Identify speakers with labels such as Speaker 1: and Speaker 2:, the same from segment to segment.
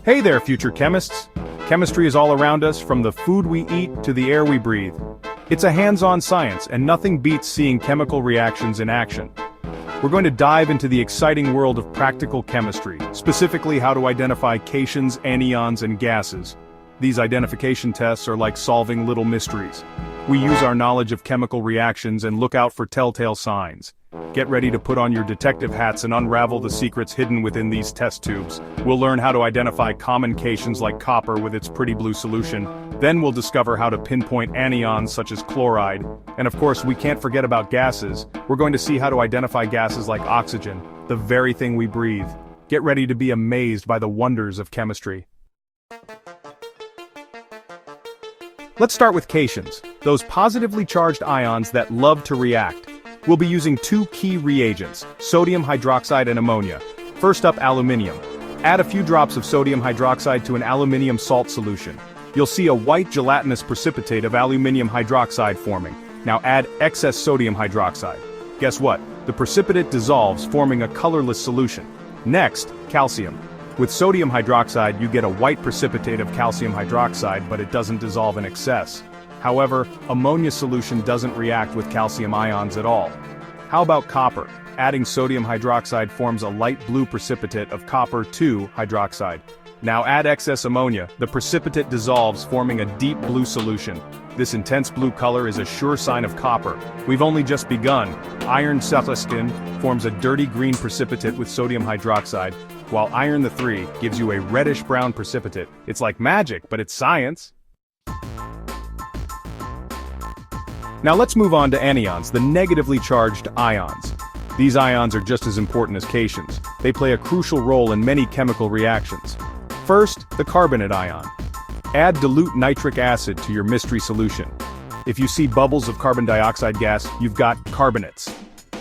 Speaker 1: Hey there, future chemists! Chemistry is all around us, from the food we eat to the air we breathe. It's a hands-on science, and nothing beats seeing chemical reactions in action. We're going to dive into the exciting world of practical chemistry, specifically how to identify cations, anions, and gases. These identification tests are like solving little mysteries. We use our knowledge of chemical reactions and look out for telltale signs. Get ready to put on your detective hats and unravel the secrets hidden within these test tubes. We'll learn how to identify common cations like copper with its pretty blue solution. Then we'll discover how to pinpoint anions such as chloride. And of course, we can't forget about gases. We're going to see how to identify gases like oxygen, the very thing we breathe. Get ready to be amazed by the wonders of chemistry. Let's start with cations, those positively charged ions that love to react. We'll be using two key reagents, sodium hydroxide and ammonia. First up, aluminium. Add a few drops of sodium hydroxide to an aluminium salt solution. You'll see a white gelatinous precipitate of aluminium hydroxide forming. Now add excess sodium hydroxide. Guess what? The precipitate dissolves, forming a colorless solution. Next, calcium. With sodium hydroxide, you get a white precipitate of calcium hydroxide, but it doesn't dissolve in excess. However, ammonia solution doesn't react with calcium ions at all. How about copper? Adding sodium hydroxide forms a light blue precipitate of copper 2 hydroxide. Now add excess ammonia, the precipitate dissolves, forming a deep blue solution. This intense blue color is a sure sign of copper. We've only just begun. Iron celestine forms a dirty green precipitate with sodium hydroxide, while iron 3 gives you a reddish-brown precipitate. It's like magic, but it's science. Now let's move on to anions, the negatively charged ions. These ions are just as important as cations. They play a crucial role in many chemical reactions. First, the carbonate ion. Add dilute nitric acid to your mystery solution. If you see bubbles of carbon dioxide gas, you've got carbonates.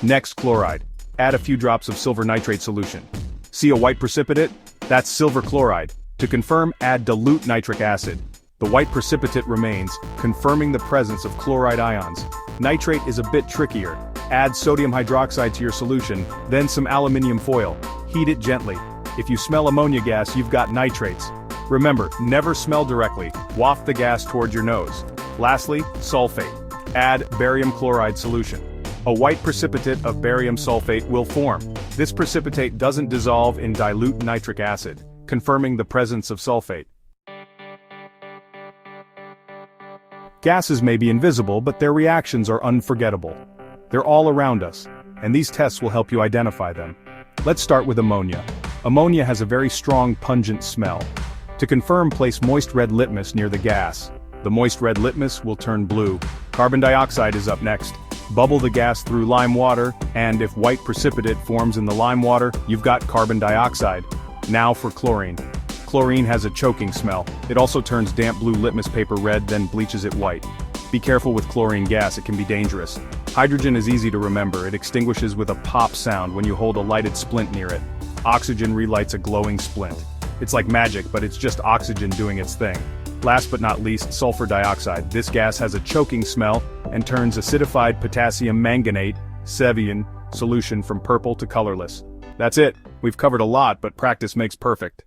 Speaker 1: Next, chloride. Add a few drops of silver nitrate solution. See a white precipitate? That's silver chloride. To confirm, add dilute nitric acid. The white precipitate remains, confirming the presence of chloride ions. Nitrate is a bit trickier. Add sodium hydroxide to your solution, then some aluminium foil. Heat it gently. If you smell ammonia gas, you've got nitrates. Remember, never smell directly. Waft the gas toward your nose. Lastly, sulfate. Add barium chloride solution. A white precipitate of barium sulfate will form. This precipitate doesn't dissolve in dilute nitric acid, confirming the presence of sulfate. Gases may be invisible, but their reactions are unforgettable. They're all around us, and these tests will help you identify them. Let's start with ammonia. Ammonia has a very strong, pungent smell. To confirm, place moist red litmus near the gas. The moist red litmus will turn blue. Carbon dioxide is up next. Bubble the gas through lime water, and if white precipitate forms in the lime water, you've got carbon dioxide. Now for chlorine. Chlorine has a choking smell. It also turns damp blue litmus paper red, then bleaches it white. Be careful with chlorine gas, it can be dangerous. Hydrogen is easy to remember. It extinguishes with a pop sound when you hold a lighted splint near it. Oxygen relights a glowing splint. It's like magic, but it's just oxygen doing its thing. Last but not least, sulfur dioxide. This gas has a choking smell and turns acidified potassium manganate, Sevian, solution from purple to colorless. That's it. We've covered a lot, but practice makes perfect.